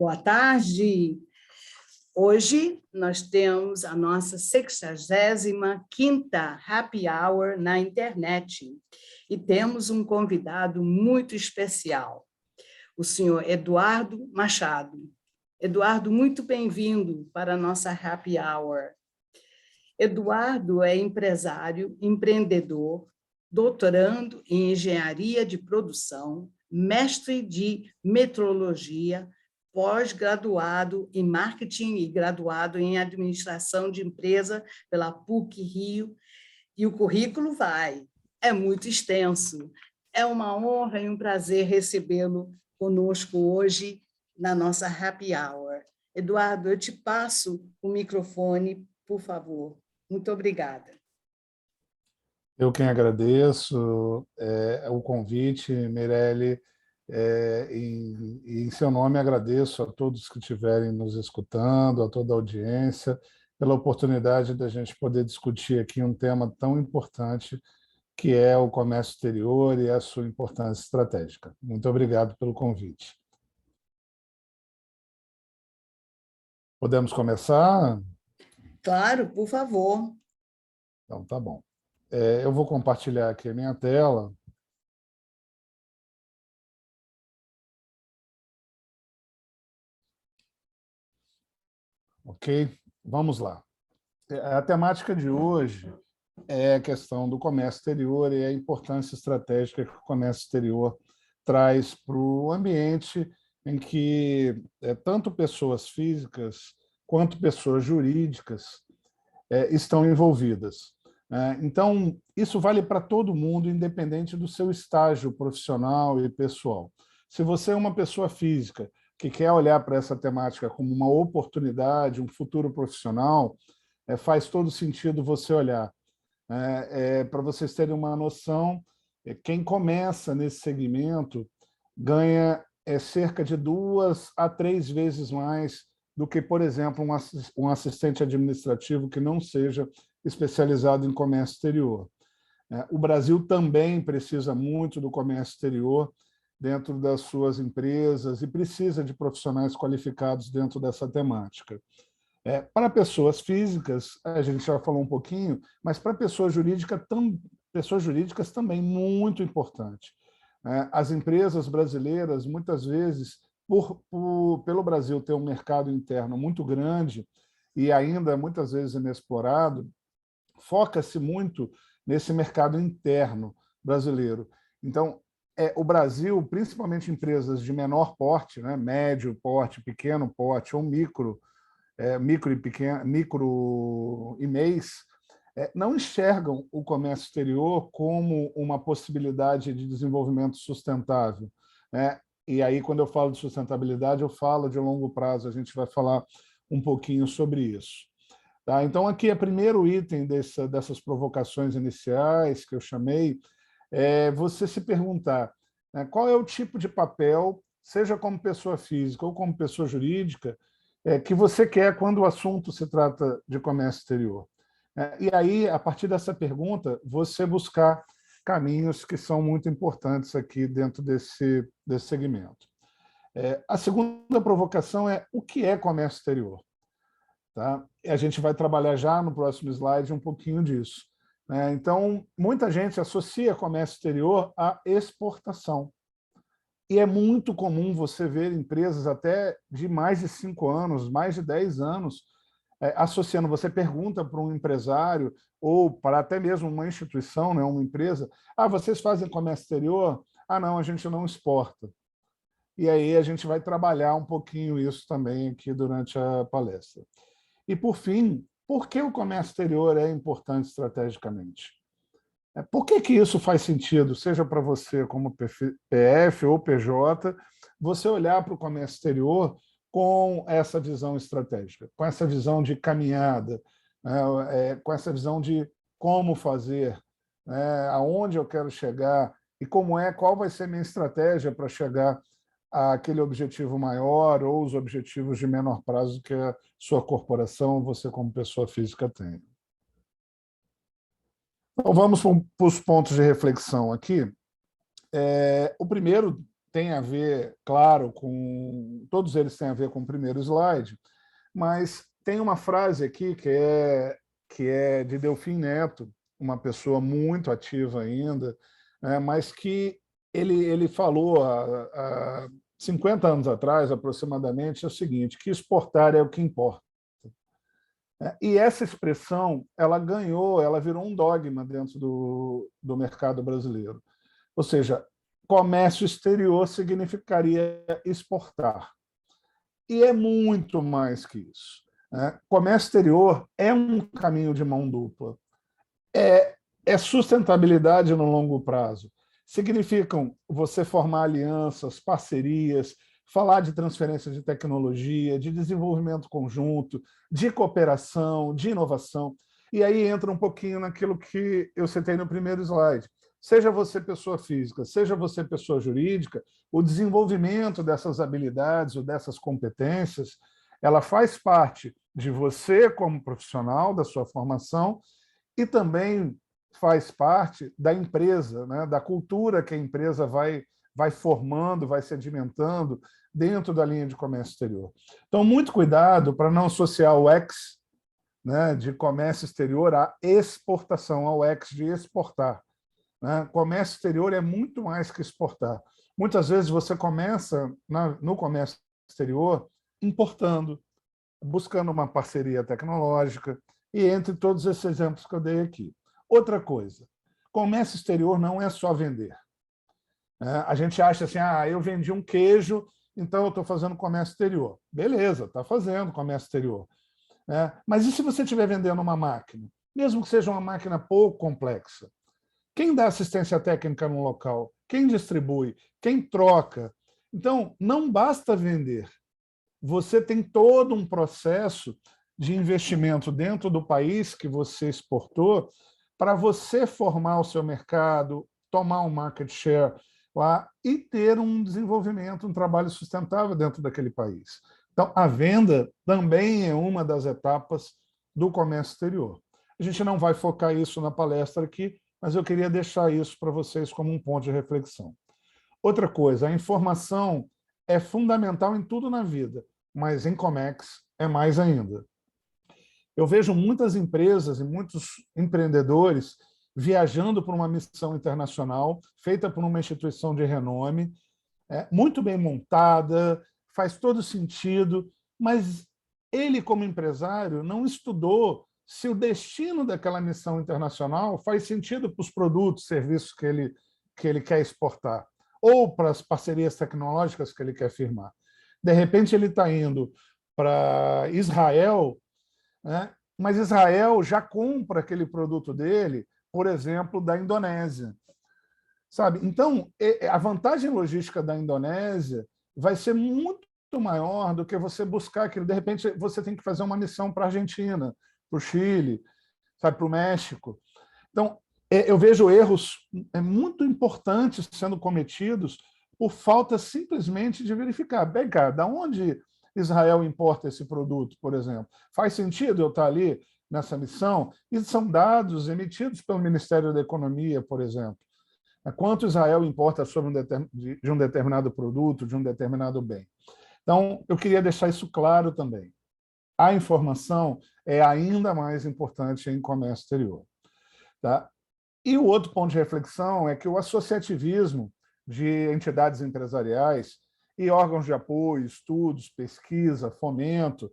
Boa tarde. Hoje nós temos a nossa 65ª Happy Hour na internet e temos um convidado muito especial, o senhor Eduardo Machado. Eduardo, muito bem-vindo para a nossa Happy Hour. Eduardo é empresário, empreendedor, doutorando em engenharia de produção, mestre de metrologia, pós-graduado em marketing e graduado em administração de empresa pela PUC-Rio, e o currículo é muito extenso. É uma honra e um prazer recebê-lo conosco hoje na nossa Happy Hour. Eduardo, eu te passo o microfone, por favor. Muito obrigada. Eu quem agradeço o convite, Mirelle, e em seu nome agradeço a todos que estiverem nos escutando, a toda a audiência, pela oportunidade da gente poder discutir aqui um tema tão importante que é o comércio exterior e a sua importância estratégica. Muito obrigado pelo convite. Podemos começar? Claro, por favor. Então, tá bom. Eu vou compartilhar aqui a minha tela. Ok? Vamos lá. A temática de hoje é a questão do comércio exterior e a importância estratégica que o comércio exterior traz para o ambiente em que tanto pessoas físicas quanto pessoas jurídicas estão envolvidas. Então, isso vale para todo mundo, independente do seu estágio profissional e pessoal. Se você é uma pessoa física que quer olhar para essa temática como uma oportunidade, um futuro profissional, faz todo sentido você olhar. Para vocês terem uma noção, quem começa nesse segmento ganha cerca de 2 a 3 vezes mais do que, por exemplo, um assistente administrativo que não seja especializado em comércio exterior. O Brasil também precisa muito do comércio exterior dentro das suas empresas e precisa de profissionais qualificados dentro dessa temática. Para pessoas físicas, a gente já falou um pouquinho, mas para pessoas jurídicas também muito importante. As empresas brasileiras, muitas vezes, pelo Brasil ter um mercado interno muito grande e ainda muitas vezes inexplorado, foca-se muito nesse mercado interno brasileiro. Então, o Brasil, principalmente empresas de menor porte, médio porte, pequeno porte ou micro e MEIs, não enxergam o comércio exterior como uma possibilidade de desenvolvimento sustentável. E aí, quando eu falo de sustentabilidade, eu falo de longo prazo, a gente vai falar um pouquinho sobre isso. Tá? Então, aqui é o primeiro item dessas provocações iniciais que eu chamei, você se perguntar qual é o tipo de papel, seja como pessoa física ou como pessoa jurídica, que você quer quando o assunto se trata de comércio exterior. E aí, a partir dessa pergunta, você buscar caminhos que são muito importantes aqui dentro desse segmento. A segunda provocação é o que é comércio exterior? Tá? E a gente vai trabalhar já no próximo slide um pouquinho disso. Então, muita gente associa comércio exterior à exportação. E é muito comum você ver empresas até de mais de 5 anos, mais de 10 anos, associando. Você pergunta para um empresário ou para até mesmo uma instituição, uma empresa, vocês fazem comércio exterior? Não, a gente não exporta. E aí a gente vai trabalhar um pouquinho isso também aqui durante a palestra. E, por fim, por que o comércio exterior é importante estrategicamente? Por que isso faz sentido, seja para você como PF ou PJ, você olhar para o comércio exterior com essa visão estratégica, com essa visão de caminhada, com essa visão de como fazer, aonde eu quero chegar e qual vai ser a minha estratégia para chegar àquele objetivo maior ou os objetivos de menor prazo que a sua corporação, você como pessoa física tem. Então, vamos para os pontos de reflexão aqui. O primeiro tem a ver, claro, com... Todos eles têm a ver com o primeiro slide, mas tem uma frase aqui que é de Delfim Neto, uma pessoa muito ativa ainda, né, mas que ele falou há 50 anos atrás, aproximadamente, é o seguinte, que exportar é o que importa. E essa expressão, ela ganhou, ela virou um dogma dentro do mercado brasileiro. Ou seja, comércio exterior significaria exportar. E é muito mais que isso. Comércio exterior é um caminho de mão dupla. É sustentabilidade no longo prazo. Significam você formar alianças, parcerias, falar de transferência de tecnologia, de desenvolvimento conjunto, de cooperação, de inovação. E aí entra um pouquinho naquilo que eu citei no primeiro slide. Seja você pessoa física, seja você pessoa jurídica, o desenvolvimento dessas habilidades ou dessas competências, ela faz parte de você como profissional, da sua formação, e também faz parte da empresa, né, da cultura que a empresa vai formando, vai sedimentando dentro da linha de comércio exterior. Então, muito cuidado para não associar o X, né, de comércio exterior à exportação, ao X de exportar. Né? Comércio exterior é muito mais que exportar. Muitas vezes você começa no comércio exterior importando, buscando uma parceria tecnológica, e entre todos esses exemplos que eu dei aqui. Outra coisa, comércio exterior não é só vender. A gente acha assim, eu vendi um queijo, então eu estou fazendo comércio exterior. Beleza, está fazendo comércio exterior. Mas e se você estiver vendendo uma máquina? Mesmo que seja uma máquina pouco complexa. Quem dá assistência técnica no local? Quem distribui? Quem troca? Então, não basta vender. Você tem todo um processo de investimento dentro do país que você exportou para você formar o seu mercado, tomar um market share lá e ter um desenvolvimento, um trabalho sustentável dentro daquele país. Então, a venda também é uma das etapas do comércio exterior. A gente não vai focar isso na palestra aqui, mas eu queria deixar isso para vocês como um ponto de reflexão. Outra coisa, a informação é fundamental em tudo na vida, mas em Comex é mais ainda. Eu vejo muitas empresas e muitos empreendedores viajando por uma missão internacional, feita por uma instituição de renome, muito bem montada, faz todo sentido, mas ele, como empresário, não estudou se o destino daquela missão internacional faz sentido para os produtos, serviços que ele quer exportar, ou para as parcerias tecnológicas que ele quer firmar. De repente, ele está indo para Israel, né? Mas Israel já compra aquele produto dele, por exemplo, da Indonésia. Sabe? Então, a vantagem logística da Indonésia vai ser muito maior do que você buscar aquilo. De repente, você tem que fazer uma missão para a Argentina, para o Chile, sabe, para o México. Então, eu vejo erros muito importantes sendo cometidos por falta simplesmente de verificar. Bem, cara, da onde Israel importa esse produto, por exemplo? Faz sentido eu estar ali nessa missão? E são dados emitidos pelo Ministério da Economia, por exemplo. Quanto Israel importa de um determinado produto, de um determinado bem. Então, eu queria deixar isso claro também. A informação é ainda mais importante em comércio exterior. Tá? E o outro ponto de reflexão é que o associativismo de entidades empresariais e órgãos de apoio, estudos, pesquisa, fomento,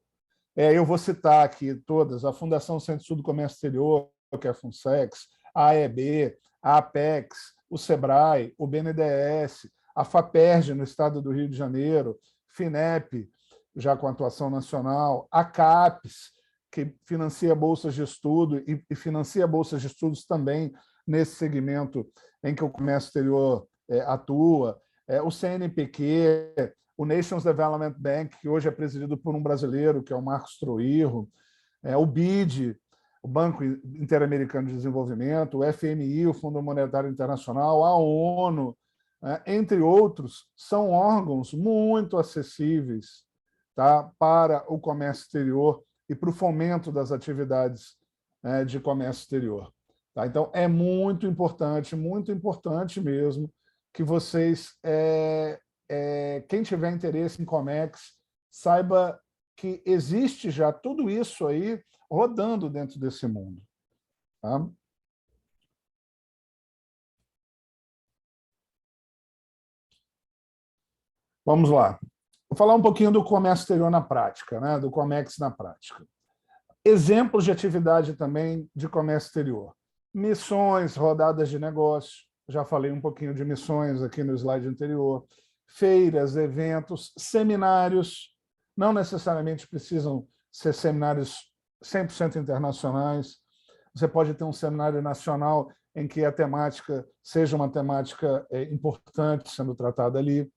eu vou citar aqui todas, a Fundação Centro-Sul do Comércio Exterior, que é a FUNSEX, a AEB, a APEX, o SEBRAE, o BNDES, a FAPERJ, no estado do Rio de Janeiro, FINEP, já com atuação nacional, a CAPES, que financia bolsas de estudo e financia bolsas de estudos também nesse segmento em que o comércio exterior atua, o CNPq, o Nations Development Bank, que hoje é presidido por um brasileiro, que é o Marcos Troirro, o BID, o Banco Interamericano de Desenvolvimento, o FMI, o Fundo Monetário Internacional, a ONU, entre outros, são órgãos muito acessíveis, tá, para o comércio exterior e para o fomento das atividades de comércio exterior. Tá? Então, é muito importante mesmo, que vocês quem tiver interesse em Comex, saiba que existe já tudo isso aí rodando dentro desse mundo. Tá? Vamos lá. Vou falar um pouquinho do comércio exterior na prática, né? Do Comex na prática. Exemplos de atividade também de comércio exterior. Missões, rodadas de negócio. Já falei um pouquinho de missões aqui no slide anterior. Feiras, eventos, seminários. Não necessariamente precisam ser seminários 100% internacionais. Você pode ter um seminário nacional em que a temática seja uma temática importante sendo tratada ali.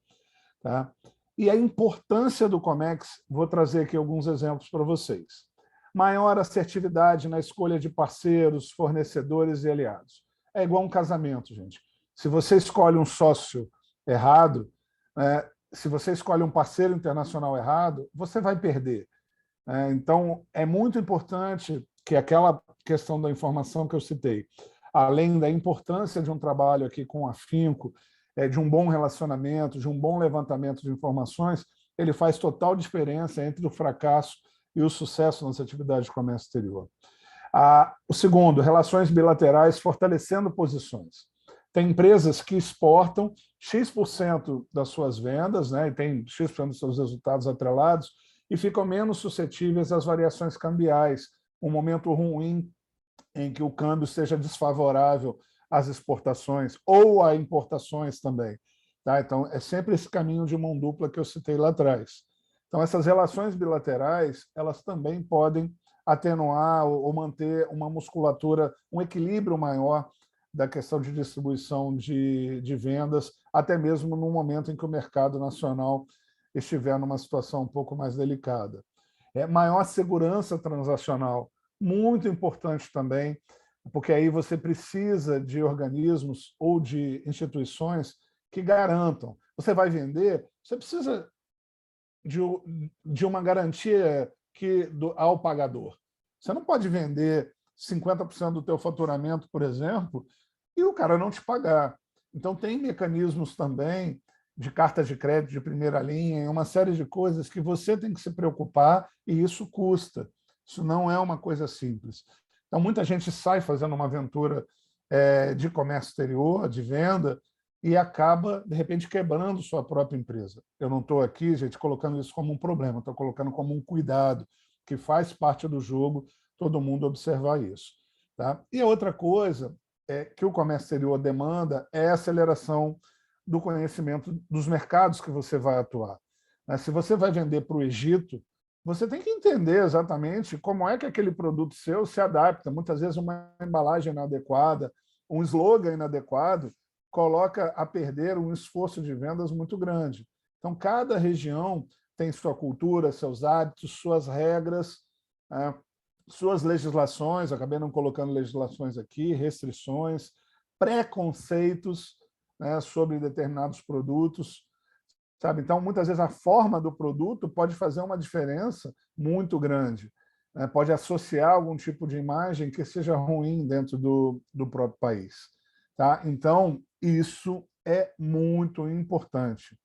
Tá? E a importância do Comex, vou trazer aqui alguns exemplos para vocês. Maior assertividade na escolha de parceiros, fornecedores e aliados. É igual um casamento, gente. Se você escolhe um sócio errado, se você escolhe um parceiro internacional errado, você vai perder. Então, é muito importante que aquela questão da informação que eu citei, além da importância de um trabalho aqui com afinco, de um bom relacionamento, de um bom levantamento de informações, ele faz total diferença entre o fracasso e o sucesso nas atividades de comércio exterior. O segundo, relações bilaterais fortalecendo posições. Tem empresas que exportam X% das suas vendas, né, e tem X% dos seus resultados atrelados, e ficam menos suscetíveis às variações cambiais. Um momento ruim em que o câmbio seja desfavorável às exportações ou a importações também. Tá? Então, é sempre esse caminho de mão dupla que eu citei lá atrás. Então, essas relações bilaterais, elas também podem atenuar ou manter uma musculatura, um equilíbrio maior da questão de distribuição de vendas, até mesmo no momento em que o mercado nacional estiver numa situação um pouco mais delicada. Maior segurança transacional, muito importante também, porque aí você precisa de organismos ou de instituições que garantam. Você vai vender, você precisa de uma garantia ao pagador. Você não pode vender 50% do teu faturamento, por exemplo, e o cara não te pagar. Então, tem mecanismos também de cartas de crédito de primeira linha, uma série de coisas que você tem que se preocupar e isso custa. Isso não é uma coisa simples. Então, muita gente sai fazendo uma aventura de comércio exterior, de venda, e acaba, de repente, quebrando sua própria empresa. Eu não estou aqui, gente, colocando isso como um problema, estou colocando como um cuidado, que faz parte do jogo todo mundo observar isso. Tá? E a outra coisa que o comércio exterior demanda é a aceleração do conhecimento dos mercados que você vai atuar. Se você vai vender para o Egito, você tem que entender exatamente como é que aquele produto seu se adapta. Muitas vezes uma embalagem inadequada, um slogan inadequado, coloca a perder um esforço de vendas muito grande. Então, cada região tem sua cultura, seus hábitos, suas regras, suas legislações, acabei não colocando legislações aqui, restrições, preconceitos sobre determinados produtos. Sabe? Então, muitas vezes, a forma do produto pode fazer uma diferença muito grande. Pode associar algum tipo de imagem que seja ruim dentro do próprio país. Tá? Então, isso é muito importante.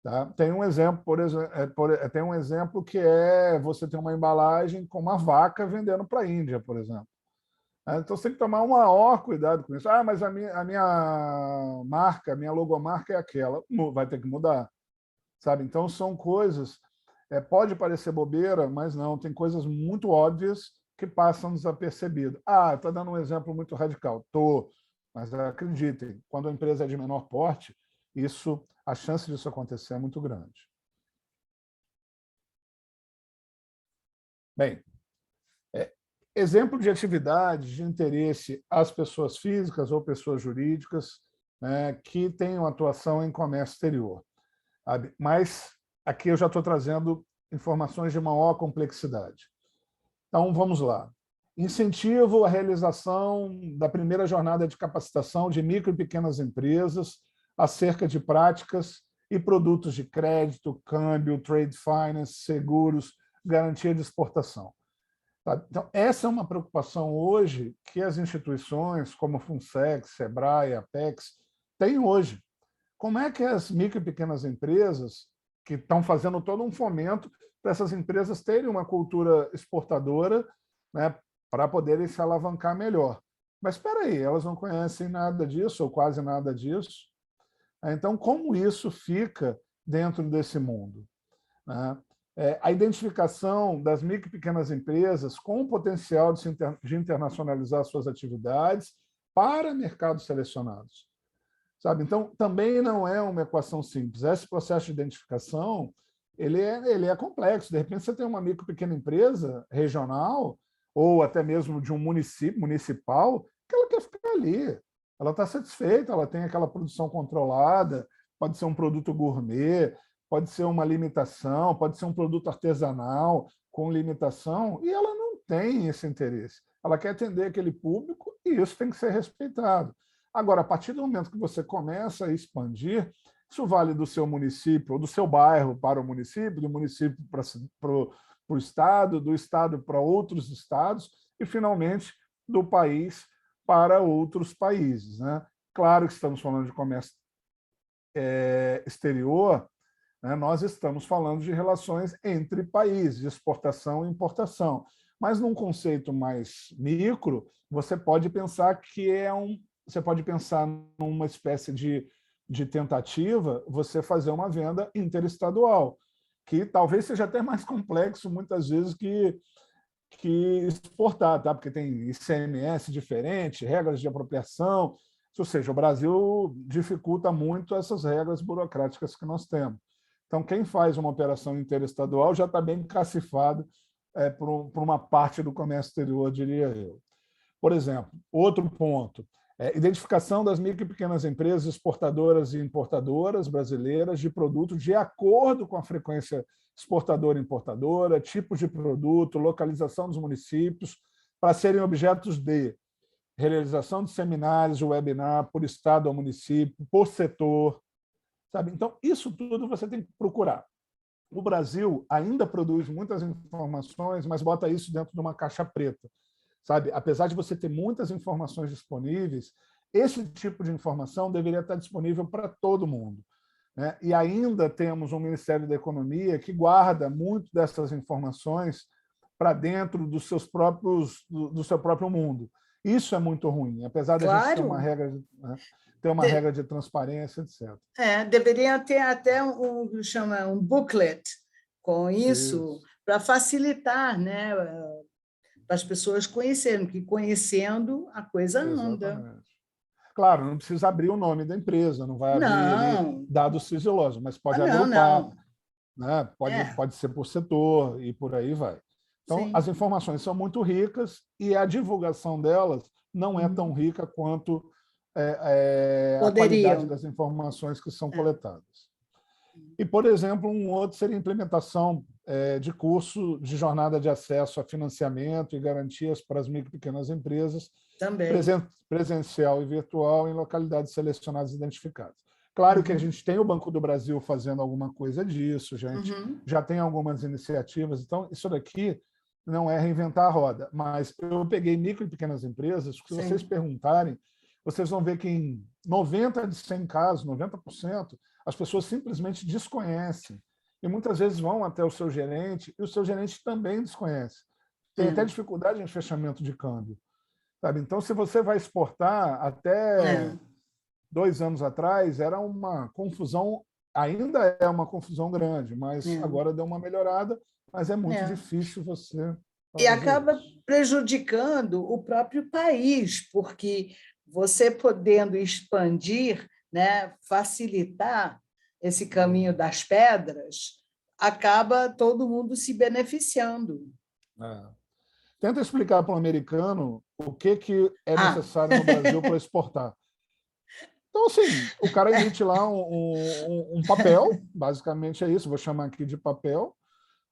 Tá? Tem um exemplo, tem um exemplo que é você ter uma embalagem com uma vaca vendendo para a Índia, por exemplo. Então, você tem que tomar um maior cuidado com isso. Mas a minha marca, a minha logomarca é aquela. Vai ter que mudar. Sabe? Então, são coisas... pode parecer bobeira, mas não. Tem coisas muito óbvias que passam desapercebidas. Está dando um exemplo muito radical. Estou. Mas acreditem, quando a empresa é de menor porte, a chance disso acontecer é muito grande. Bem, exemplo de atividade de interesse às pessoas físicas ou pessoas jurídicas que tenham atuação em comércio exterior. Mas aqui eu já estou trazendo informações de maior complexidade. Então, vamos lá. Incentivo à realização da primeira jornada de capacitação de micro e pequenas empresas acerca de práticas e produtos de crédito, câmbio, trade finance, seguros, garantia de exportação. Então, essa é uma preocupação hoje que as instituições como a FUNSEC, SEBRAE, Apex têm hoje. Como é que as micro e pequenas empresas que estão fazendo todo um fomento para essas empresas terem uma cultura exportadora, né, para poderem se alavancar melhor. Mas espera aí, elas não conhecem nada disso, ou quase nada disso. Então, como isso fica dentro desse mundo? Né? A identificação das micro e pequenas empresas com o potencial de internacionalizar suas atividades para mercados selecionados. Sabe? Então, também não é uma equação simples. Esse processo de identificação ele é complexo. De repente, você tem uma micro e pequena empresa regional ou até mesmo de um município municipal que ela quer ficar ali. Ela está satisfeita, ela tem aquela produção controlada, pode ser um produto gourmet, pode ser uma limitação, pode ser um produto artesanal com limitação, e ela não tem esse interesse. Ela quer atender aquele público e isso tem que ser respeitado. Agora, a partir do momento que você começa a expandir, isso vale do seu município, ou do seu bairro para o município, do município para o estado, do estado para outros estados e, finalmente, do país para outros países. Né? Claro que estamos falando de comércio exterior, né? Nós estamos falando de relações entre países, de exportação e importação. Mas, num conceito mais micro, você pode pensar que você pode pensar numa espécie de tentativa, você fazer uma venda interestadual, que talvez seja até mais complexo, muitas vezes, que exportar, tá? Porque tem ICMS diferente, regras de apropriação, ou seja, o Brasil dificulta muito essas regras burocráticas que nós temos. Então, quem faz uma operação interestadual já está bem cacifado por uma parte do comércio exterior, diria eu. Por exemplo, outro ponto, identificação das micro e pequenas empresas exportadoras e importadoras brasileiras de produtos de acordo com a frequência exportadora e importadora, tipos de produto, localização dos municípios, para serem objetos de realização de seminários, webinar, por estado ou município, por setor. Sabe? Então, isso tudo você tem que procurar. O Brasil ainda produz muitas informações, mas bota isso dentro de uma caixa preta. Sabe? Apesar de você ter muitas informações disponíveis, esse tipo de informação deveria estar disponível para todo mundo. Né? E ainda temos um Ministério da Economia que guarda muito dessas informações para dentro do seu próprio mundo. Isso é muito ruim, apesar da gente ter uma regra, né? Ter uma regra de transparência, etc. Deveria ter até um booklet com isso. Para facilitar, né, para as pessoas conhecerem, porque conhecendo a coisa anda. Claro, não precisa abrir o nome da empresa, não vai abrir ali dados sigilosos, mas pode agrupar, né? Pode ser por setor e por aí vai. Então, as informações são muito ricas e a divulgação delas não é tão rica quanto a qualidade das informações que são coletadas. E, por exemplo, um outro seria a implementação de curso de jornada de acesso a financiamento e garantias para as micro e pequenas empresas, presencial e virtual, em localidades selecionadas e identificadas. Claro que a gente tem o Banco do Brasil fazendo alguma coisa disso, gente, já tem algumas iniciativas, então isso daqui não é reinventar a roda, mas eu peguei micro e pequenas empresas, se vocês perguntarem, vocês vão ver que em 90 de 100 casos, 90%, as pessoas simplesmente desconhecem. E muitas vezes vão até o seu gerente, e o seu gerente também desconhece. Tem até dificuldade em fechamento de câmbio. Sabe? Então, se você vai exportar, até 2 anos atrás, era uma confusão, ainda é uma confusão grande, mas agora deu uma melhorada, mas é muito difícil você... E acaba prejudicando o próprio país, porque você podendo expandir, né, facilitar esse caminho das pedras, acaba todo mundo se beneficiando. Tenta explicar para um americano o que é necessário no Brasil para exportar. Então, assim, o cara emite lá um papel, basicamente é isso, vou chamar aqui de papel,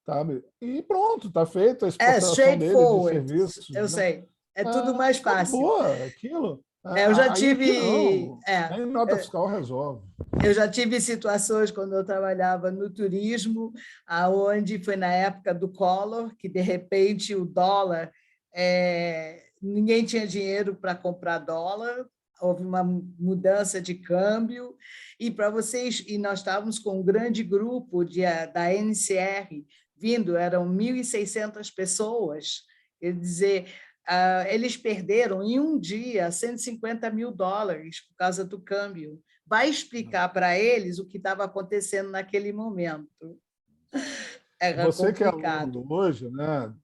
sabe? E pronto, está feita a exportação dele de serviços. Eu sei, é tudo mais fácil. Acabou aquilo. Eu já tive... Nem nota fiscal resolve. Eu já tive situações quando eu trabalhava no turismo, aonde foi na época do Collor, que de repente o dólar, ninguém tinha dinheiro para comprar dólar, houve uma mudança de câmbio, e para vocês, e nós estávamos com um grande grupo da NCR vindo, eram 1.600 pessoas, quer dizer, eles perderam em um dia $150 mil por causa do câmbio. Vai explicar para eles o que estava acontecendo naquele momento. Era Você que é complicado. aluno hoje, né?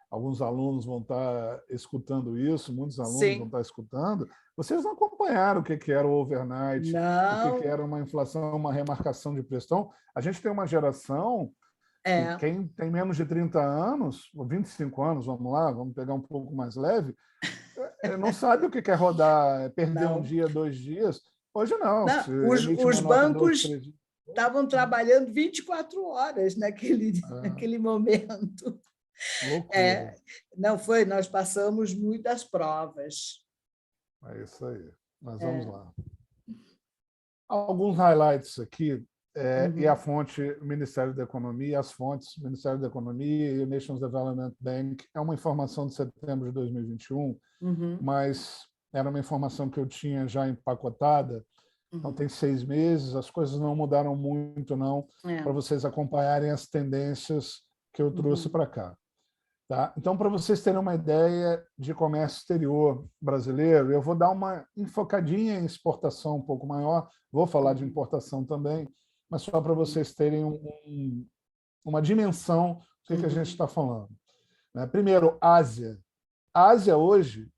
Alguns alunos vão estar escutando isso, muitos alunos vão Sim. estar escutando. Vocês não acompanharam o que era o overnight, o que Não. era uma inflação, uma remarcação de preço. Então, a gente tem uma geração que quem tem menos de 30 anos, ou 25 anos, vamos lá, vamos pegar um pouco mais leve, não sabe o que é rodar, perder um Não. dia, 2 dias. Hoje não, Não. se emite Os uma nota 2, bancos 3 dias. estavam trabalhando 24 horas naquele momento. Loucura. Não foi, nós passamos muitas provas. É isso aí. Mas vamos lá. Alguns highlights aqui, e a fonte Ministério da Economia, as fontes Ministério da Economia e o Nations Development Bank. É uma informação de setembro de 2021, mas era uma informação que eu tinha já empacotada, então tem 6 meses, as coisas não mudaram muito, não, para vocês acompanharem as tendências que eu trouxe para cá. Tá? Então, para vocês terem uma ideia de comércio exterior brasileiro, eu vou dar uma enfocadinha em exportação um pouco maior, vou falar de importação também, mas só para vocês terem uma dimensão do que a gente está falando. Primeiro, Ásia. A Ásia hoje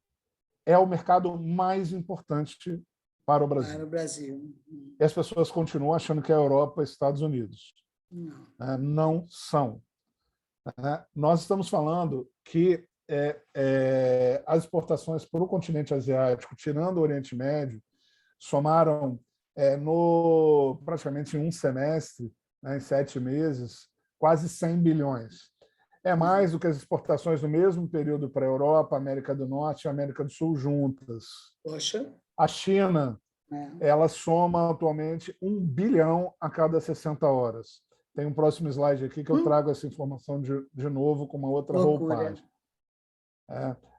é o mercado mais importante para o Brasil. Para o Brasil. E as pessoas continuam achando que é a Europa e Estados Unidos. Não são. Nós estamos falando que as exportações para o continente asiático, tirando o Oriente Médio, somaram praticamente em um semestre, em 7 meses, quase 100 bilhões. É mais do que as exportações no mesmo período para a Europa, América do Norte e América do Sul juntas. Poxa. A China, ela soma atualmente 1 bilhão a cada 60 horas. Tem um próximo slide aqui que eu trago essa informação de novo com uma outra roupagem.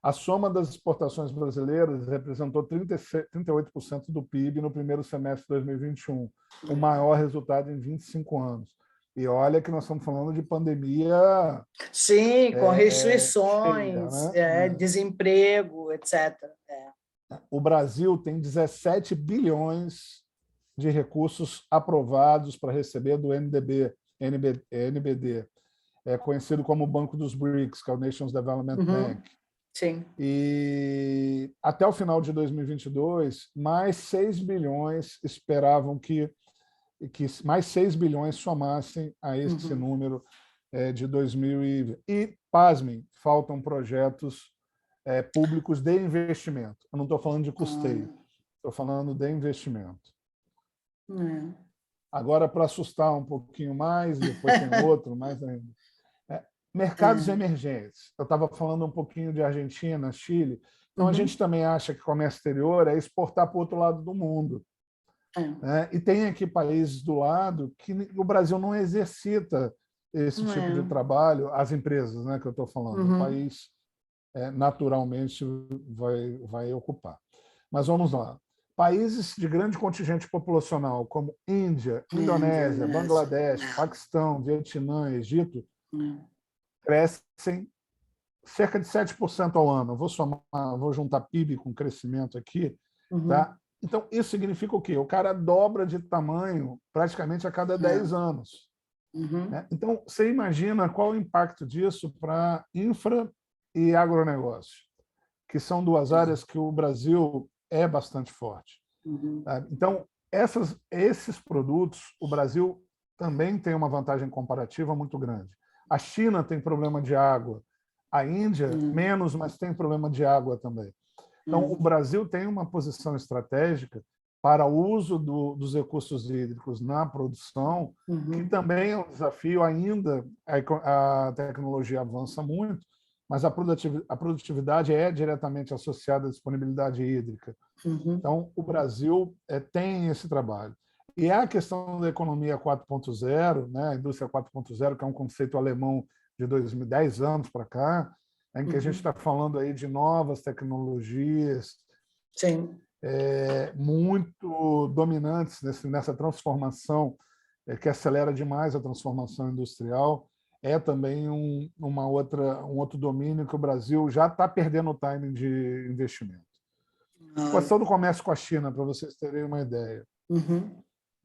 A soma das exportações brasileiras representou 38% do PIB no primeiro semestre de 2021, o maior resultado em 25 anos. E olha que nós estamos falando de pandemia... Sim, com restrições, cheia, né? desemprego, etc. O Brasil tem 17 bilhões de recursos aprovados para receber do NBD, conhecido como o Banco dos BRICS, que é o Nations Development Bank. Sim. E até o final de 2022, mais 6 bilhões esperavam que mais 6 bilhões somassem a esse número de 2020. E, pasmem, faltam projetos públicos de investimento. Eu não estou falando de custeio, estou falando de investimento. Agora, para assustar um pouquinho mais, depois tem outro, mais ainda. Mercados emergentes. Eu estava falando um pouquinho de Argentina, Chile. Então, a gente também acha que comércio exterior é exportar para o outro lado do mundo. E tem aqui países do lado que o Brasil não exercita esse tipo de trabalho, as empresas, que eu estou falando. O país naturalmente vai ocupar. Mas vamos lá. Países de grande contingente populacional, como Índia, Indonésia, Bangladesh, Paquistão, Vietnã, Egito, crescem cerca de 7% ao ano. Vou juntar PIB com crescimento aqui. Tá? Então, isso significa o quê? O cara dobra de tamanho praticamente a cada 10 anos. Então, você imagina qual o impacto disso para infra e agronegócio, que são 2 áreas que o Brasil é bastante forte. Então, esses produtos, o Brasil também tem uma vantagem comparativa muito grande. A China tem problema de água, a Índia menos, mas tem problema de água também. Então, o Brasil tem uma posição estratégica para o uso dos recursos hídricos na produção, que também é um desafio ainda. A tecnologia avança muito, mas a produtividade é diretamente associada à disponibilidade hídrica. Então, o Brasil tem esse trabalho. E a questão da economia 4.0, a indústria 4.0, que é um conceito alemão de 10 anos para cá, em que a gente está falando aí de novas tecnologias, Sim. Muito dominantes nessa transformação, que acelera demais a transformação industrial. É também um outro domínio que o Brasil já está perdendo o timing de investimento. A situação do comércio com a China, para vocês terem uma ideia.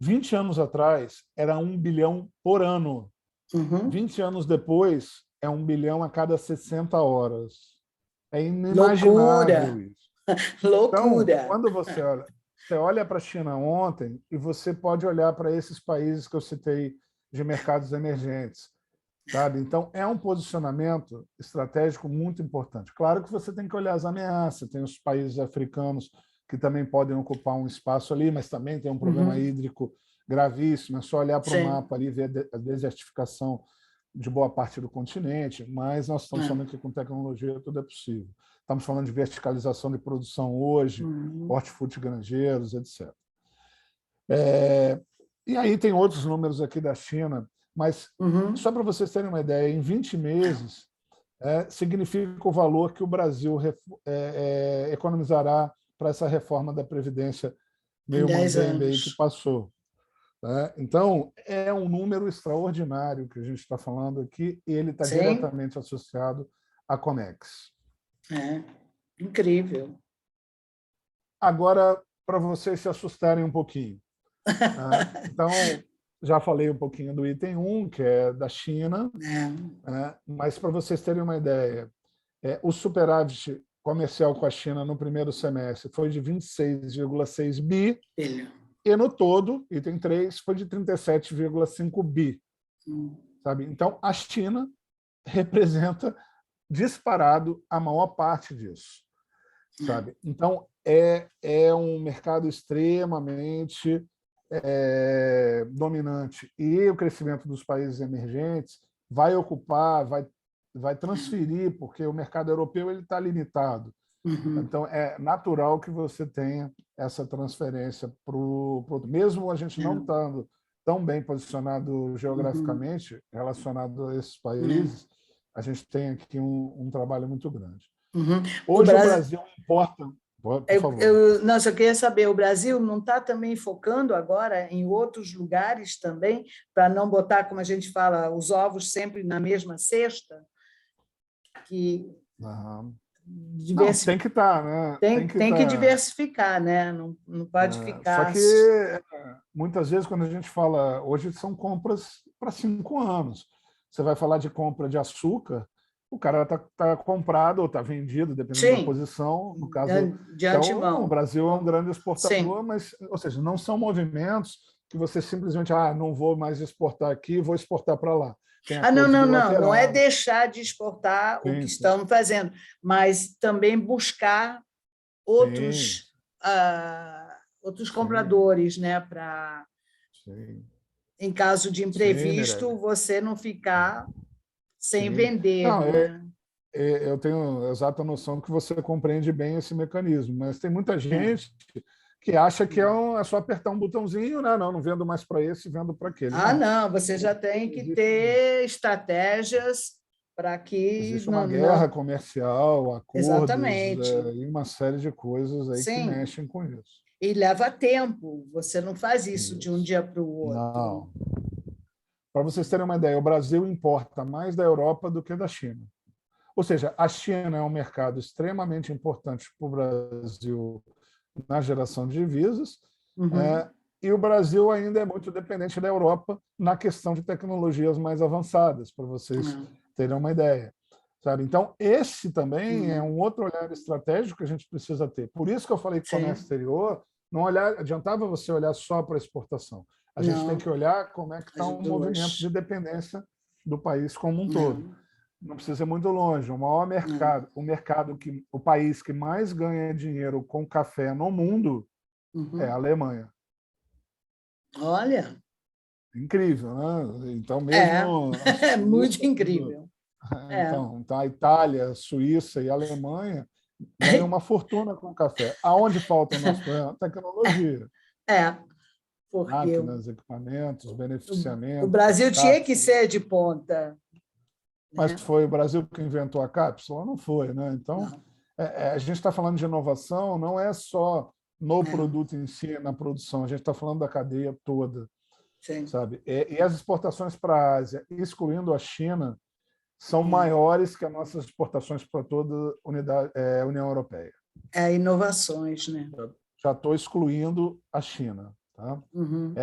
20 anos atrás, era 1 bilhão por ano. 20 anos depois, é 1 bilhão a cada 60 horas. É inimaginável Loucura! isso. Então, Loucura! quando você olha para a China ontem e você pode olhar para esses países que eu citei de mercados emergentes. Sabe? Então, é um posicionamento estratégico muito importante. Claro que você tem que olhar as ameaças, tem os países africanos que também podem ocupar um espaço ali, mas também tem um problema hídrico gravíssimo, é só olhar para o mapa ali e ver a desertificação de boa parte do continente, mas nós estamos falando que com tecnologia tudo é possível. Estamos falando de verticalização de produção hoje, hortifruti granjeiros, etc. E aí tem outros números aqui da China, mas só para vocês terem uma ideia, em 20 meses significa o valor que o Brasil economizará para essa reforma da Previdência meio mambembe aí que passou. Então, é um número extraordinário que a gente está falando aqui, e ele está diretamente associado à Comex. Incrível. Agora, para vocês se assustarem um pouquinho. Então, já falei um pouquinho do item 1, que é da China, mas para vocês terem uma ideia, o superávit comercial com a China no primeiro semestre foi de 26,6 bi, e no todo, item 3, foi de 37,5 bi. Sabe? Então, a China representa disparado a maior parte disso. Sabe? Então, é um mercado extremamente dominante. E o crescimento dos países emergentes vai ocupar, vai transferir, porque o mercado europeu está limitado. Então, é natural que você tenha essa transferência para o outro. Mesmo a gente não estando tão bem posicionado geograficamente, relacionado a esses países, a gente tem aqui um trabalho muito grande. Hoje o Brasil importa... Por favor. Não, só queria saber, o Brasil não está também focando agora em outros lugares também, para não botar, como a gente fala, os ovos sempre na mesma cesta? Não, tem que estar, né? Tem que diversificar, né? Não pode ficar... Só que, muitas vezes, quando a gente fala... Hoje são compras para 5 anos. Você vai falar de compra de açúcar, o cara está comprado ou está vendido, dependendo da posição. No caso, de antemão. O Brasil é um grande exportador, mas, ou seja, não são movimentos que você simplesmente não vou mais exportar aqui, vou exportar para lá. Não é deixar de exportar o que estamos fazendo, mas também buscar outros compradores, né, para, em caso de imprevisto, você não ficar sem vender. Eu tenho a exata noção que você compreende bem esse mecanismo, mas tem muita gente que acha que é só apertar um botãozinho, não vendo mais para esse, vendo para aquele. Não, você já tem que ter estratégias para que... Existe uma guerra comercial, acordos, e uma série de coisas aí que mexem com isso. E leva tempo, você não faz isso de um dia para o outro. Não. Para vocês terem uma ideia, o Brasil importa mais da Europa do que da China. Ou seja, a China é um mercado extremamente importante para o Brasil na geração de divisas, e o Brasil ainda é muito dependente da Europa na questão de tecnologias mais avançadas, para vocês terem uma ideia. Sabe? Então, esse também é um outro olhar estratégico que a gente precisa ter. Por isso que eu falei que o comércio exterior não adiantava você olhar só para a exportação. A gente tem que olhar como é que está o movimento de dependência do país como um todo. Não precisa ir muito longe. O maior mercado, o país que mais ganha dinheiro com café no mundo é a Alemanha. Olha! Incrível, né? Então, mesmo... É muito incrível. Então, a Itália, a Suíça e a Alemanha ganham uma fortuna com café. Aonde falta o nosso problema? Tecnologia. Porque máquinas, equipamentos, beneficiamento. O Brasil tinha que ser de ponta. Mas foi o Brasil que inventou a cápsula? Não foi, né? Então, A gente está falando de inovação, não é só no produto em si, na produção, a gente está falando da cadeia toda, Sim. sabe? E as exportações para a Ásia, excluindo a China, são maiores que as nossas exportações para toda a União Europeia. Inovações, né? Já estou excluindo a China. Tá? Uhum.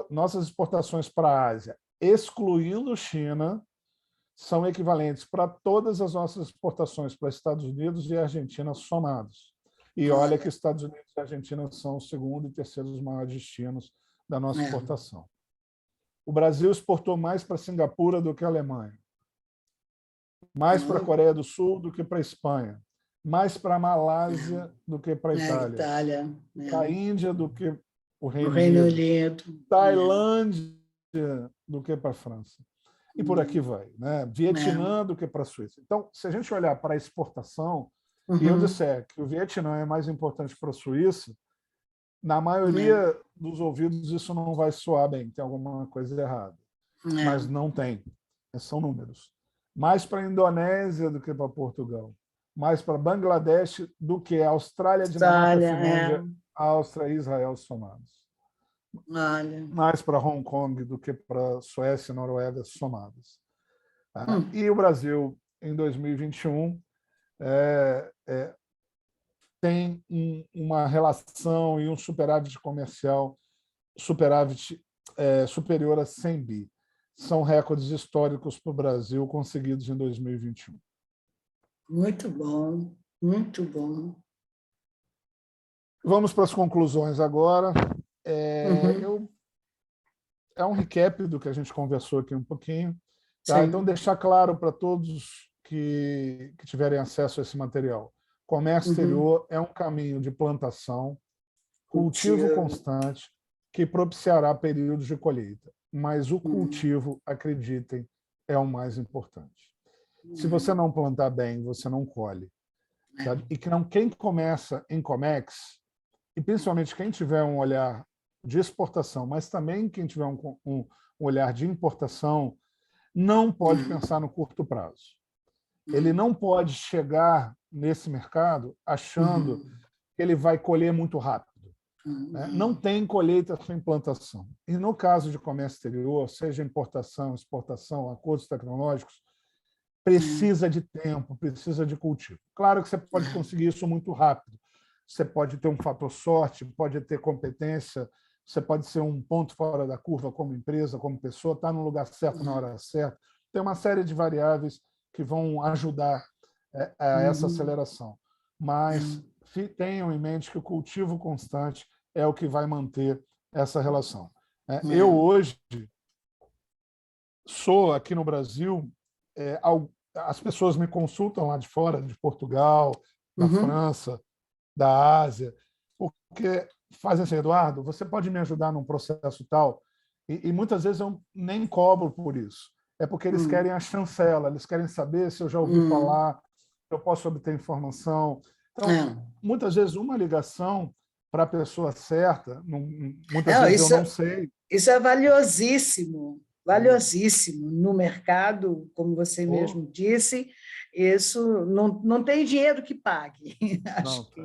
Nossas exportações para a Ásia, excluindo a China, são equivalentes para todas as nossas exportações para Estados Unidos e Argentina somados. E olha que Estados Unidos e Argentina são os segundo e terceiros maiores destinos da nossa exportação. O Brasil exportou mais para Singapura do que a Alemanha, mais para a Coreia do Sul do que para a Espanha, mais para a Malásia do que para a Itália, para a Índia do que o Reino Unido, Tailândia do que para a França. E por aqui vai, né? Vietnã do que para a Suíça. Então, se a gente olhar para a exportação, e eu disser que o Vietnã é mais importante para a Suíça, na maioria dos ouvidos isso não vai soar bem, tem alguma coisa errada. Mas não tem, são números. Mais para a Indonésia do que para Portugal, mais para Bangladesh do que a Austrália, Dinamarca, Finlândia, Áustria e Israel somados. Mais para Hong Kong do que para Suécia e Noruega somadas. E o Brasil, em 2021, tem uma relação e um superávit comercial superior a 100 bi. São recordes históricos para o Brasil conseguidos em 2021. Muito bom, muito bom. Vamos para as conclusões agora. É um recap do que a gente conversou aqui um pouquinho. Tá? Então, deixar claro para todos que tiverem acesso a esse material. Comércio exterior é um caminho de plantação, cultivo constante, que propiciará períodos de colheita. Mas o cultivo, acreditem, é o mais importante. Se você não plantar bem, você não colhe. Sabe? E quem começa em Comex, e principalmente quem tiver um olhar de exportação, mas também quem tiver um olhar de importação, não pode pensar no curto prazo. Ele não pode chegar nesse mercado achando que ele vai colher muito rápido. Né? Não tem colheita sem plantação. E no caso de comércio exterior, seja importação, exportação, acordos tecnológicos, precisa de tempo, precisa de cultivo. Claro que você pode conseguir isso muito rápido. Você pode ter um fator sorte, pode ter competência, você pode ser um ponto fora da curva como empresa, como pessoa, estar no lugar certo na hora certa. Tem uma série de variáveis que vão ajudar a essa aceleração. Mas tenham em mente que o cultivo constante é o que vai manter essa relação. Eu, hoje, sou aqui no Brasil, as pessoas me consultam lá de fora, de Portugal, da França, da Ásia, porque fazem assim: Eduardo, você pode me ajudar num processo tal? E muitas vezes eu nem cobro por isso. É porque eles querem a chancela, eles querem saber se eu já ouvi falar, se eu posso obter informação. Então, muitas vezes, uma ligação para a pessoa certa, muitas vezes eu não sei. Isso é valiosíssimo, valiosíssimo. No mercado, como você mesmo disse, isso não tem dinheiro que pague. Acho que...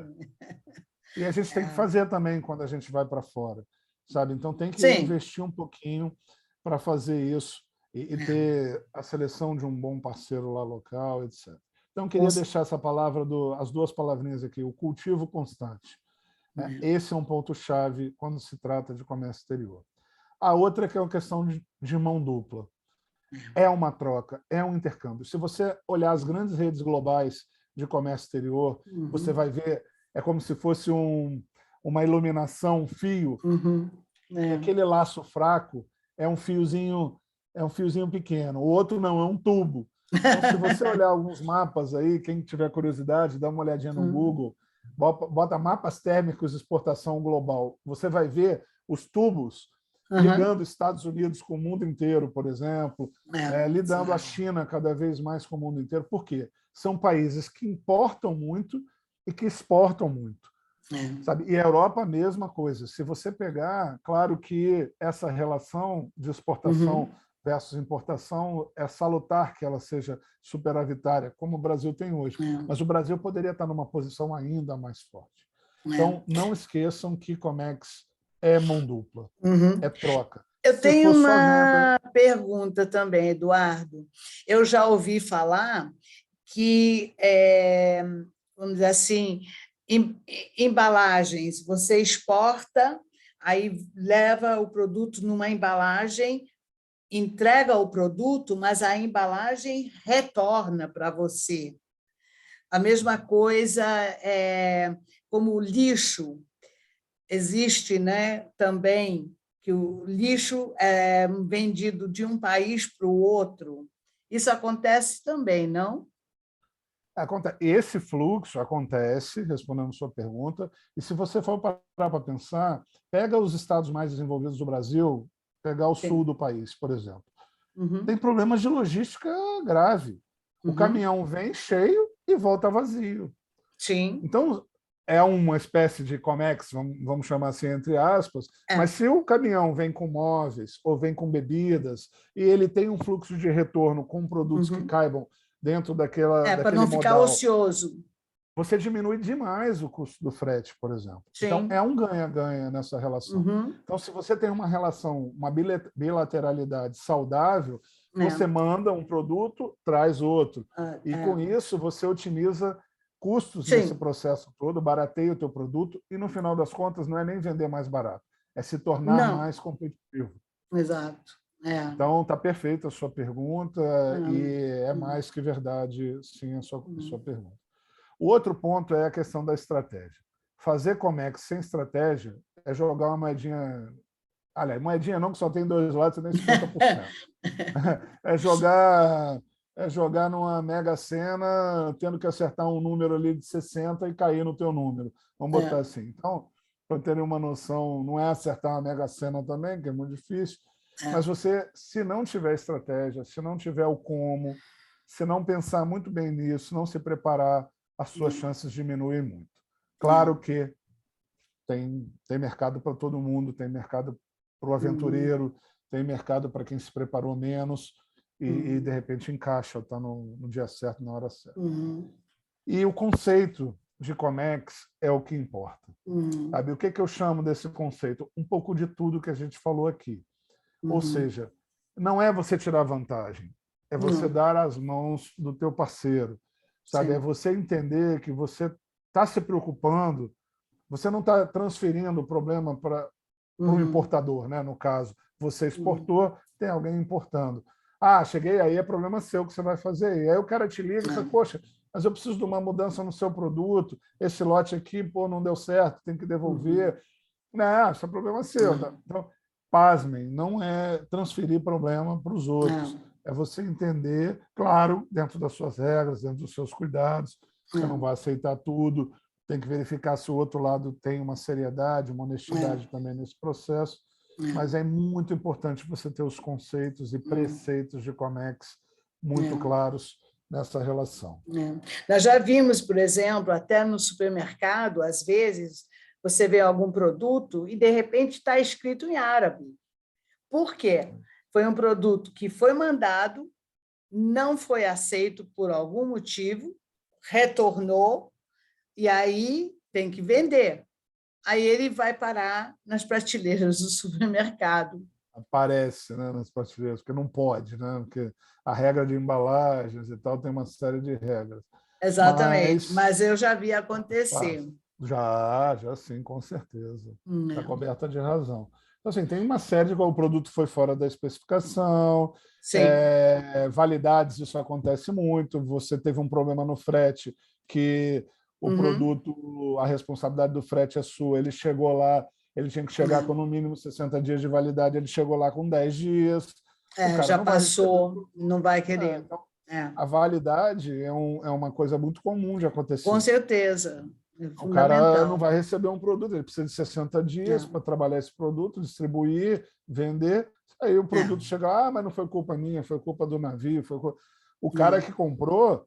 E a gente tem que fazer também quando a gente vai para fora, sabe? Então tem que investir um pouquinho para fazer isso e ter a seleção de um bom parceiro lá local, etc. Então queria deixar essa palavra as duas palavrinhas aqui: o cultivo constante. Esse é um ponto-chave quando se trata de comércio exterior. A outra que é uma questão de mão dupla. É uma troca, é um intercâmbio. Se você olhar as grandes redes globais de comércio exterior, você vai ver, é como se fosse uma iluminação, um fio, e aquele laço fraco é um fiozinho pequeno, o outro não, é um tubo. Então, se você olhar alguns mapas aí, quem tiver curiosidade, dá uma olhadinha no Google, bota mapas térmicos de exportação global, você vai ver os tubos ligando Estados Unidos com o mundo inteiro, por exemplo, lidando a China cada vez mais com o mundo inteiro. Por quê? São países que importam muito e que exportam muito. Sabe? E a Europa, a mesma coisa. Se você pegar, claro que essa relação de exportação versus importação, é salutar que ela seja superavitária, como o Brasil tem hoje. Mas o Brasil poderia estar numa posição ainda mais forte. Então, não esqueçam que Comex é mão dupla, é troca. Eu tenho uma pergunta também, Eduardo. Eu já ouvi falar que, vamos dizer assim, embalagens, você exporta, aí leva o produto numa embalagem, entrega o produto, mas a embalagem retorna para você. A mesma coisa como o lixo. Existe, né, também que o lixo é vendido de um país para o outro. Isso acontece também, não? Esse fluxo acontece, respondendo a sua pergunta, e se você for parar para pensar, pega os estados mais desenvolvidos do Brasil, pegar o sul do país, por exemplo. Tem problemas de logística grave. O caminhão vem cheio e volta vazio. Sim. Então, é uma espécie de Comex, vamos chamar assim, entre aspas, mas se o caminhão vem com móveis ou vem com bebidas e ele tem um fluxo de retorno com produtos que caibam dentro daquele para não ficar modal, ocioso. Você diminui demais o custo do frete, por exemplo. Sim. Então, é um ganha-ganha nessa relação. Então, se você tem uma relação, uma bilateralidade saudável, você manda um produto, traz outro. E, com isso, você otimiza custos nesse processo todo, barateia o teu produto e, no final das contas, não é nem vender mais barato, é se tornar mais competitivo. Exato. Então, está perfeita a sua pergunta e é mais que verdade, sim, a sua pergunta. O outro ponto é a questão da estratégia. Fazer Comex sem estratégia é jogar uma moedinha... Aliás, moedinha não, que só tem dois lados, você nem 50%. É jogar numa Mega Sena, tendo que acertar um número ali de 60 e cair no teu número. Vamos botar assim. Então, para terem uma noção, não é acertar uma Mega Sena também, que é muito difícil, mas você, se não tiver estratégia, se não tiver o como, se não pensar muito bem nisso, não se preparar, as suas chances diminuem muito. Claro que tem mercado para todo mundo, tem mercado para o aventureiro, tem mercado para quem se preparou menos e de repente encaixa, está no dia certo, na hora certa. E o conceito de Comex é o que importa. Sabe? O que eu chamo desse conceito? Um pouco de tudo que a gente falou aqui. Ou seja, não é você tirar vantagem, é você dar as mãos do teu parceiro. Sabe? É você entender que você está se preocupando, você não está transferindo o problema para um importador, né? No caso, você exportou, tem alguém importando. Cheguei aí, é problema seu que você vai fazer. E aí o cara te liga e fala, poxa, mas eu preciso de uma mudança no seu produto, esse lote aqui, não deu certo, tem que devolver. Não, isso é problema seu. Tá? Então, pasmem, não é transferir problema para os outros. É você entender, claro, dentro das suas regras, dentro dos seus cuidados, você não vai aceitar tudo, tem que verificar se o outro lado tem uma seriedade, uma honestidade também nesse processo, mas é muito importante você ter os conceitos e preceitos de Comex muito claros nessa relação. Nós já vimos, por exemplo, até no supermercado, às vezes, você vê algum produto e, de repente, está escrito em árabe. Por quê? Foi um produto que foi mandado, não foi aceito por algum motivo, retornou, e aí tem que vender. Aí ele vai parar nas prateleiras do supermercado. Aparece, né, nas prateleiras, porque não pode, né? Porque a regra de embalagens e tal tem uma série de regras. Exatamente, mas eu já vi acontecer. Já sim, com certeza. Está coberta de razão. Então, assim, tem uma série de qual o produto foi fora da especificação, validades, isso acontece muito. Você teve um problema no frete, que o produto, a responsabilidade do frete é sua, ele chegou lá, ele tinha que chegar com no mínimo 60 dias de validade, ele chegou lá com 10 dias. O cara já não passou, não vai querer. Então, a validade é uma coisa muito comum de acontecer. Com certeza. O cara não vai receber um produto, ele precisa de 60 dias para trabalhar esse produto, distribuir, vender. Aí o produto chega, mas não foi culpa minha, foi culpa do navio. O cara que comprou,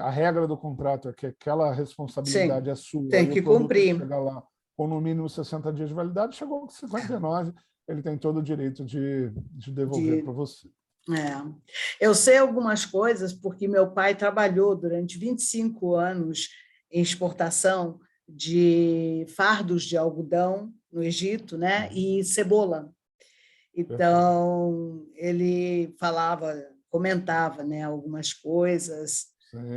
a regra do contrato é que aquela responsabilidade é sua. Tem que cumprir. Chega lá com no mínimo 60 dias de validade, chegou com 59, ele tem todo o direito de devolver para você. Eu sei algumas coisas porque meu pai trabalhou durante 25 anos em exportação de fardos de algodão no Egito, né? E cebola. Então, ele comentava, né, algumas coisas. Sim.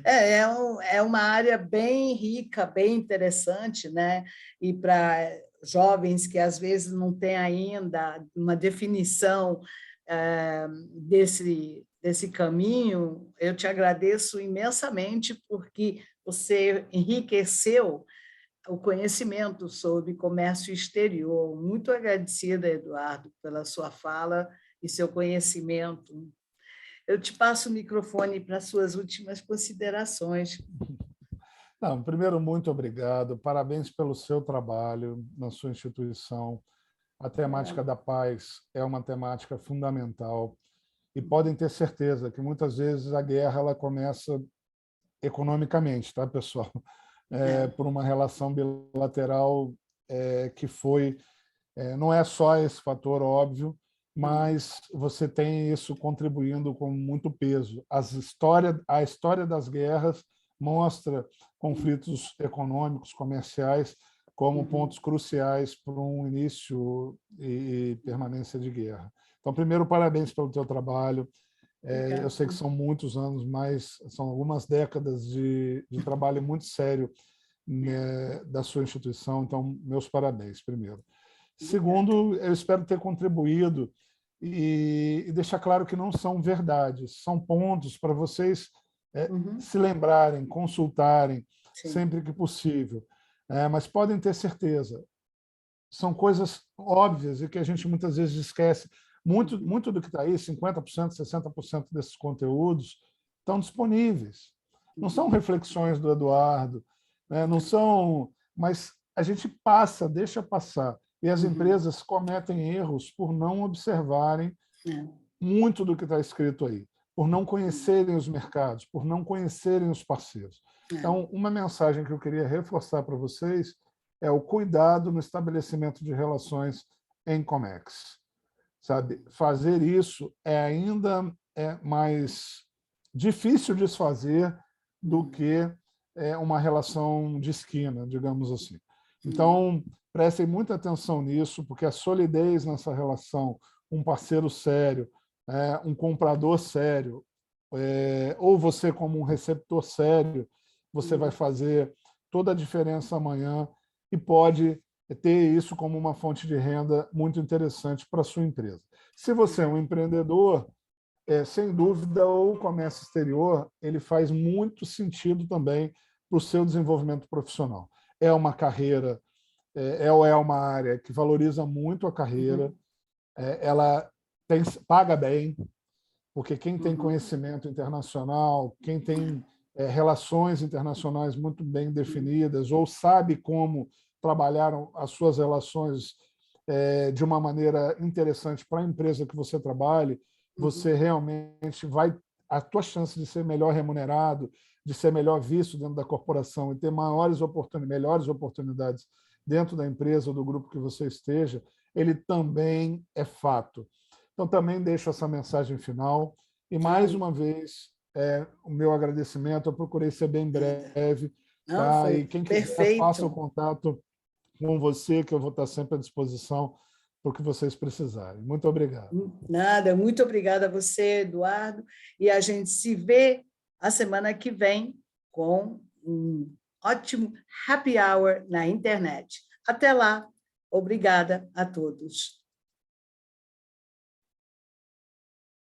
É uma área bem rica, bem interessante, né? E para jovens que às vezes não têm ainda uma definição desse caminho, eu te agradeço imensamente porque você enriqueceu o conhecimento sobre comércio exterior. Muito agradecida, Eduardo, pela sua fala e seu conhecimento. Eu te passo o microfone para suas últimas considerações. Não, primeiro, muito obrigado. Parabéns pelo seu trabalho na sua instituição. A temática da paz é uma temática fundamental. E podem ter certeza que, muitas vezes, a guerra ela começa economicamente, tá, pessoal? Por uma relação bilateral que foi... não é só esse fator óbvio, mas você tem isso contribuindo com muito peso. A história das guerras mostra conflitos econômicos, comerciais, como pontos cruciais para um início e permanência de guerra. Então, primeiro, parabéns pelo teu trabalho. Eu sei que são muitos anos, mas são algumas décadas de trabalho muito sério, né, da sua instituição. Então, meus parabéns, primeiro. Segundo, eu espero ter contribuído e deixar claro que não são verdades, são pontos para vocês se lembrarem, consultarem, sempre que possível. Mas podem ter certeza, são coisas óbvias e que a gente muitas vezes esquece. Muito do que está aí, 50%, 60% desses conteúdos, estão disponíveis. Não são reflexões do Eduardo, né? Não são, mas a gente deixa passar. E as empresas cometem erros por não observarem muito do que está escrito aí, por não conhecerem os mercados, por não conhecerem os parceiros. Então, uma mensagem que eu queria reforçar para vocês é o cuidado no estabelecimento de relações em Comex. Sabe? Fazer isso ainda mais difícil de se fazer do que uma relação de esquina, digamos assim. Então, prestem muita atenção nisso, porque a solidez nessa relação, um parceiro sério, um comprador sério, ou você como um receptor sério, você vai fazer toda a diferença amanhã e pode ter isso como uma fonte de renda muito interessante para a sua empresa. Se você é um empreendedor, sem dúvida, o comércio exterior ele faz muito sentido também para o seu desenvolvimento profissional. É uma carreira, é uma área que valoriza muito a carreira, ela paga bem, porque quem tem conhecimento internacional, quem tem relações internacionais muito bem definidas, ou sabe como trabalhar as suas relações de uma maneira interessante para a empresa que você trabalhe, você realmente a tua chance de ser melhor remunerado, de ser melhor visto dentro da corporação e ter melhores oportunidades dentro da empresa ou do grupo que você esteja, ele também é fato. Então, também deixo essa mensagem final. E, mais uma vez, o meu agradecimento. Eu procurei ser bem breve. Tá? E quem quiser, faça o contato com você, que eu vou estar sempre à disposição para o que vocês precisarem. Muito obrigado. Nada, muito obrigada a você, Eduardo. E a gente se vê a semana que vem com um ótimo happy hour na internet. Até lá. Obrigada a todos.